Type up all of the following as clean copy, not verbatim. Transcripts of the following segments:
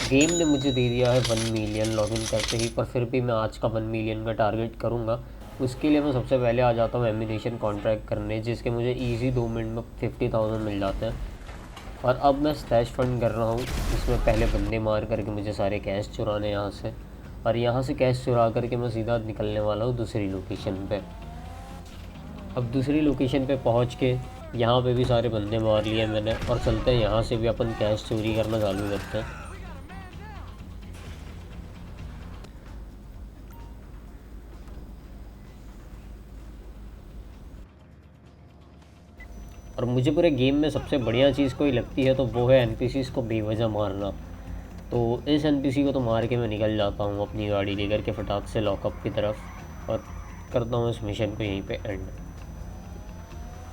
Game ने मुझे दे दिया है 1 मिलियन लॉगिन करते ही, पर फिर भी मैं आज का 1 मिलियन का टारगेट करूँगा। उसके लिए मैं सबसे पहले आ जाता हूँ एम्यूनेशन कॉन्ट्रैक्ट करने, जिसके मुझे ईज़ी 2 मिनट में 50,000 मिल जाते हैं। और अब मैं स्टैश फंड कर रहा हूँ, इसमें पहले बंदे मार करके मुझे सारे कैश चुराने यहाँ से, और यहाँ से कैश चुरा करके मैं सीधा निकलने वाला हूँ दूसरी लोकेशन पे। अब दूसरी लोकेशन पे पहुँच के यहाँ पे भी सारे बंदे मार लिए मैंने, और चलते हैं यहाँ से भी अपन कैश चोरी करना चालू करते हैं। और मुझे पूरे गेम में सबसे बढ़िया चीज़ कोई लगती है तो वो है एनपीसीज़ को बेवजह मारना। तो इस एनपीसी को तो मार के मैं निकल जाता हूँ अपनी गाड़ी लेकर के फटाक से लॉकअप की तरफ, और करता हूँ इस मिशन को यहीं पे एंड।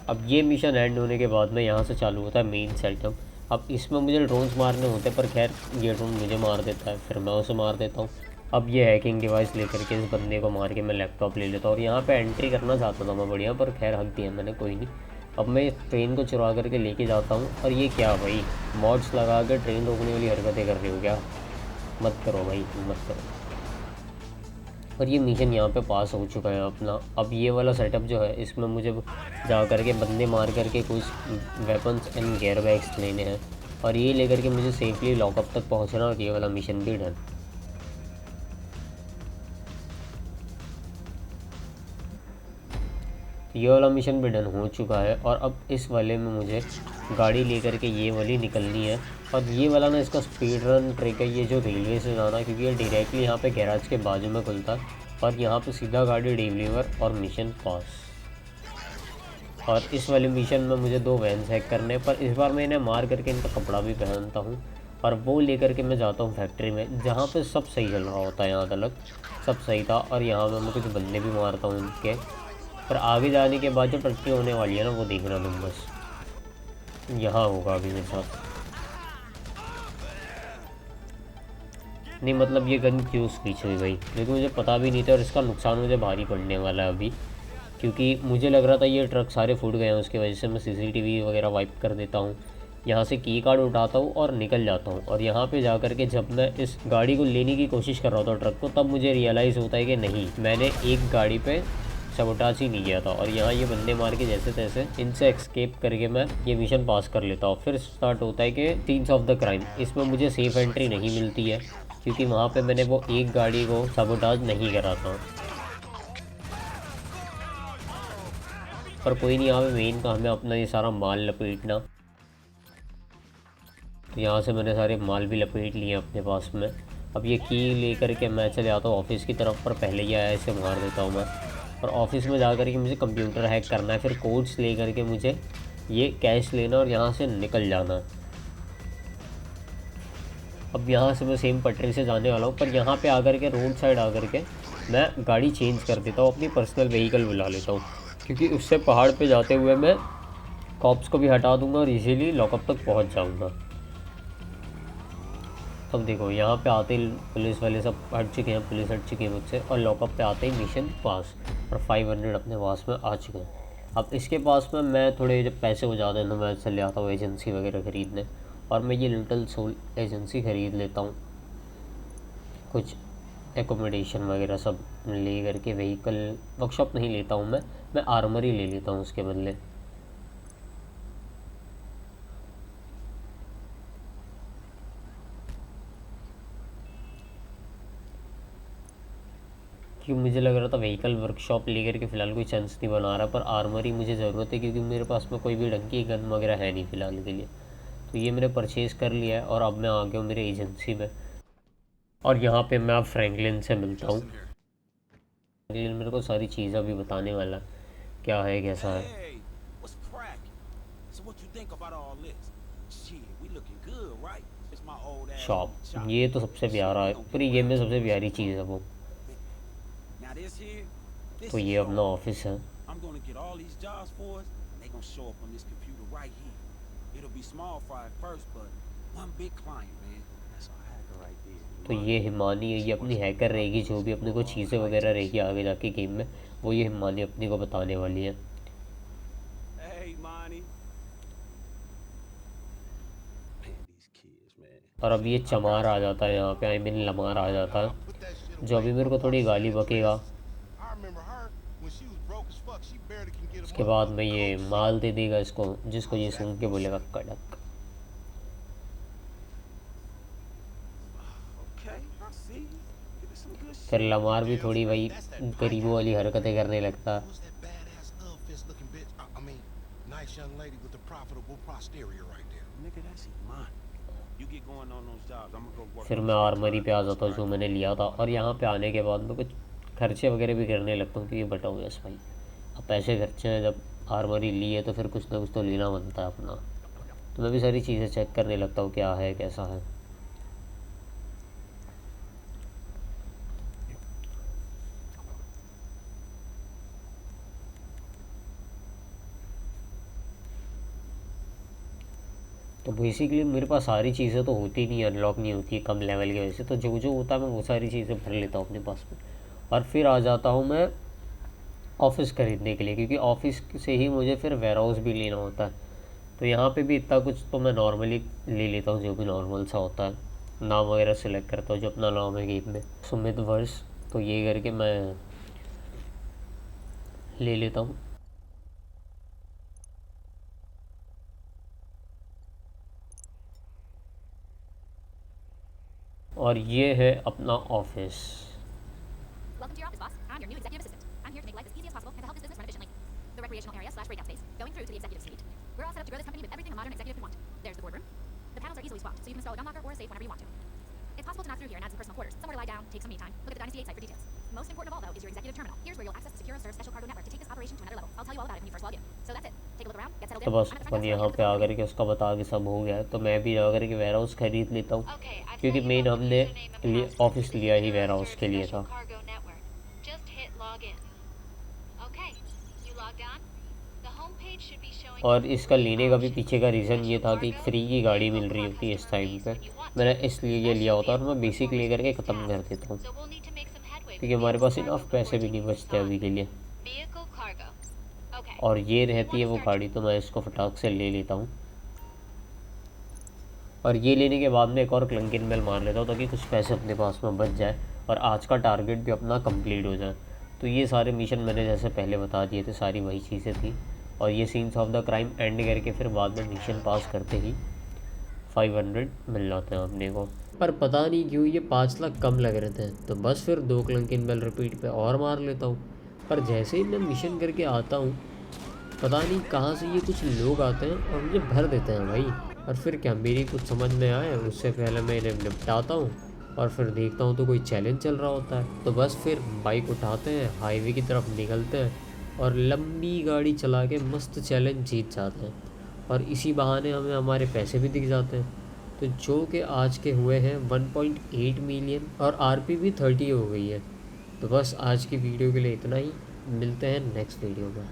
अब ये मिशन एंड होने के बाद में यहाँ से चालू होता है मेन सेटअप। अब इसमें मुझे ड्रोन्स मारने होते हैं, पर खैर ये ड्रोन मुझे मार देता है, फिर मैं उसे मार देता हूँ। अब ये हैकिंग डिवाइस लेकर के इस बंदे को मार के मैं लैपटॉप ले लेता हूँ, और यहाँ पे एंट्री करना चाहता था मैं बढ़िया, पर खैर हक दिया मैंने, कोई नहीं। अब मैं इस ट्रेन को चुरा करके लेके जाता हूँ। और ये क्या भाई, मॉड्स लगा के ट्रेन रोकने वाली हरकतें कर रही हो क्या? मत करो भाई, मत करो। और ये मिशन यहाँ पे पास हो चुका है अपना। अब ये वाला सेटअप जो है, इसमें मुझे जा कर के बंदे मार करके कुछ वेपन्स एंड गेयर बैग्स लेने हैं, और ये लेकर के मुझे सेफली लॉकअप तक पहुँचना, और ये वाला मिशन भी डन। ये वाला मिशन भी डन हो चुका है, और अब इस वाले में मुझे गाड़ी लेकर के ये वाली निकलनी है। और ये वाला ना, इसका स्पीड रन ट्रिक है ये जो रेलवे से जाना, क्योंकि ये डायरेक्टली यहाँ पे गैराज के बाजू में खुलता है, और यहाँ पे सीधा गाड़ी डिलीवर और मिशन पास। और इस वाले मिशन में मुझे 2 वैन हैक करने हैं, पर इस बार मैं इन्हें मार करके इनका कपड़ा भी पहनता हूँ, और वो लेकर के मैं जाता हूँ फैक्ट्री में, जहाँ पे सब सही चल रहा होता है। यहाँ तक सब सही था, और यहाँ पे मैं कुछ बंदे भी मारता हूँ उनके। पर आगे जाने के बाद जो टट्टी होने वाली है ना, वो देखना तुम बस। यहाँ होगा अभी मेरे साथ। नहीं मतलब ये गन क्यों स्विच हुई भाई, क्योंकि मुझे पता भी नहीं था, और इसका नुकसान मुझे भारी पड़ने वाला है अभी, क्योंकि मुझे लग रहा था ये ट्रक सारे फूट गए हैं। उसकी वजह से मैं सीसीटीवी वगैरह वाइप कर देता हूँ, यहाँ से की कार्ड उठाता हूँ और निकल जाता हूँ। और यहाँ पे जा कर के जब मैं इस गाड़ी को लेने की कोशिश कर रहा था ट्रक को, तब मुझे रियलाइज़ होता है कि नहीं, मैंने एक गाड़ी पे सबोटाज ही नहीं किया था। और यहाँ ये बंदे मार के जैसे तैसे इनसे एस्केप करके मैं ये मिशन पास कर लेता हूँ। फिर स्टार्ट होता है कि सीन्स ऑफ द क्राइम। इसमें मुझे सेफ एंट्री नहीं मिलती है, क्योंकि वहाँ पे मैंने वो एक गाड़ी को सबोटाज नहीं करा था। पर कोई नहीं, यहाँ पे मेन काम है अपना ये सारा माल लपेटना। तो यहाँ से मैंने सारे माल भी लपेट लिए अपने पास में। अब ये की लेकर के मैं चले आता हूँ ऑफिस की तरफ, पर पहले ही आया इसे मार देता हूँ मैं। और ऑफिस में जा कर के मुझे कंप्यूटर हैक करना है, फिर कोड्स ले करके मुझे ये कैश लेना और यहाँ से निकल जाना। अब यहाँ से मैं सेम पटरी से जाने वाला हूँ, पर यहाँ पे आकर के रोड साइड आकर के मैं गाड़ी चेंज कर देता हूँ, अपनी पर्सनल व्हीकल बुला लेता हूँ, क्योंकि उससे पहाड़ पे जाते हुए मैं कॉप्स को भी हटा दूंगा और इजीली लॉकअप तक पहुँच जाऊँगा। अब देखो यहाँ पे आते ही पुलिस वाले सब हट चुके हैं, पुलिस हट चुकी है मुझसे, और लॉकअप पे आते ही मिशन पास, और 500 अपने पास में आ चुके हैं। अब इसके पास में मैं थोड़े जब पैसे हो जाते हैं तो मैं चले आता हूँ एजेंसी वगैरह ख़रीदने, और मैं ये लिटिल सोल एजेंसी ख़रीद लेता हूँ। कुछ एकोमोडेशन वगैरह सब ले करके, व्हीकल वर्कशॉप नहीं लेता हूँ मैं आर्मर ही ले लेता हूँ उसके बदले। क्योंकि मुझे लग रहा था व्हीकल वर्कशॉप लेकर के फ़िलहाल कोई चांस नहीं बना रहा, पर आर्मर ही मुझे ज़रूरत है, क्योंकि मेरे पास में कोई भी ढंग की गन वगैरह है नहीं फ़िलहाल के लिए। तो ये मैंने परचेज़ कर लिया है, और अब मैं आ गया हूँ मेरे एजेंसी में, और यहाँ पे मैं अब फ्रैंकलिन से मिलता हूँ। फ्रैंकलिन मेरे को सारी चीज़ें अभी बताने वाला क्या है कैसा है। Hey, what's cracking? So what you think about all this? Shit, we looking good, right? It's my old ass on the shop, chopper. ये तो सबसे Shit, प्यारा we है gonna get पूरी गेम में, around to सबसे it प्यारी sometime. चीज़ है वो। Now this here, तो this ये is अपना all of it. ऑफिस है। I'm gonna get all these jobs for us, and they gonna show up on this computer right here. It'll be small fry at first, but one big client, man. That's our hacker right there. तो Money. ये हिमानी है, ये She अपनी works for the hacker रहेगी, government. जो भी She अपने know को all the चीज़ें high वगैरह tech रहेगी shit. आगे जाके गेम में, वो ये हिमानी अपने को बताने वाली है। Hey, Monty. Man, these kids, man. और अब ये चमार आ जाता है यहाँ पे, आई मीन लमार आ जाता है, जो अभी मेरे को थोड़ी गाली बकेगा। उसके बाद में ये माल दे देगा इसको, जिसको ये सुन के बोलेगा कड़क। Okay, I see. Give it some good फिर shit. लमार भी थोड़ी वही गरीबों वाली हरकतें करने लगता। Who's that badass fist looking bitch? I mean, nice young lady with the profitable posterior right there. Nigga, that's mine. You get going on those jobs. I'm gonna go work. फिर on मैं this armoury पे आ grind. जाता हूँ जो मैंने लिया था, और यहाँ पे आने के बाद में कुछ खर्चे वगैरह भी करने लगता हूँ, क्योंकि बटा हुआ भाई अब पैसे खर्चे हैं, जब आर्मरी ली है तो फिर कुछ ना कुछ तो लेना बनता है अपना। तो मैं भी सारी चीज़ें चेक करने लगता हूँ क्या है कैसा है। तो बेसिकली मेरे पास सारी चीज़ें तो होती नहीं, अनलॉक नहीं होती कम लेवल की वजह से, तो जो जो होता है मैं वो सारी चीज़ें भर लेता हूँ अपने पास में। और फिर आ जाता हूँ मैं ऑफ़िस ख़रीदने के लिए, क्योंकि ऑफ़िस से ही मुझे फिर वेयर हाउस भी लेना होता है। तो यहाँ पे भी इतना कुछ तो मैं नॉर्मली ले लेता हूँ, जो भी नॉर्मल सा होता है। नाम वगैरह सेलेक्ट करता हूँ, जो अपना नाम है गेम में सुमित वर्ष, तो ये करके मैं ले लेता हूँ। और ये है अपना office. Welcome to your office, boss. I'm your new executive assistant. I'm here to make life as easy as possible and to help this business run efficiently. The recreational area / breakout space, going through to the executive suite. We're all set up to grow this company with everything a modern executive could want. There's the boardroom. The panels are easily swapped, so you can install a gun locker or a safe whenever you want to. It's possible to knock through here and add some personal quarters, somewhere to lie down, take some me time. Look at the Dynasty 8 site for details. Most important of all, though, is your executive terminal. Here's where you'll access the secure Serve special cargo network to take this operation to another level. I'll tell you all about it when you first log in. So that's it. Take a look around, get settled तो in. बस I'm at the front upon desk, यहाँ so पे I'm at the आकर के उसका बता के सब हो गया है, तो मैं भी आकर के वेयर हाउस खरीद लेता हूँ, क्योंकि मेन हमने ऑफिस लिया ही वेयर हाउस के लिए था। और इसका लेने का भी पीछे का रीज़न ये था कि फ्री की गाड़ी मिल रही होती है इस टाइम पे, मैंने इसलिए ये लिया होता, और मैं बेसिक ले करके ख़त्म कर देता हूँ, क्योंकि हमारे पास इनफ पैसे भी नहीं बचते अभी के लिए। और ये रहती है वो गाड़ी, तो मैं इसको फटाक से ले लेता हूँ। और ये लेने के बाद में एक और क्लंकिन बेल मार लेता हूँ, ताकि कुछ पैसे अपने पास में बच जाए और आज का टारगेट भी अपना कंप्लीट हो जाए। तो ये सारे मिशन मैंने जैसे पहले बता दिए थे, सारी वही चीज़ें थी। और ये scenes of the crime and करके फिर बाद में मिशन पास करते ही 500 मिल जाते हैं अपने को। पर पता नहीं क्यों ये 5 लाख कम लग रहे थे, तो बस फिर 2 क्लंकिन बेल रिपीट पे और मार लेता हूँ। पर जैसे ही मैं मिशन करके आता हूँ, पता नहीं कहाँ से ये कुछ लोग आते हैं और मुझे भर देते हैं भाई। और फिर क्या मेरी कुछ समझ में आए, उससे पहले मैं इन्हें निपटाता हूँ, और फिर देखता हूँ तो कोई चैलेंज चल रहा होता है। तो बस फिर बाइक उठाते हैं, हाईवे की तरफ निकलते हैं, और लंबी गाड़ी चला के मस्त चैलेंज जीत जाते हैं। और इसी बहाने हमें हमारे पैसे भी दिख जाते हैं, तो जो कि आज के हुए हैं 1.8 मिलियन, और आरपी भी 30 हो गई है। तो बस आज की वीडियो के लिए इतना ही, मिलते हैं नेक्स्ट वीडियो में।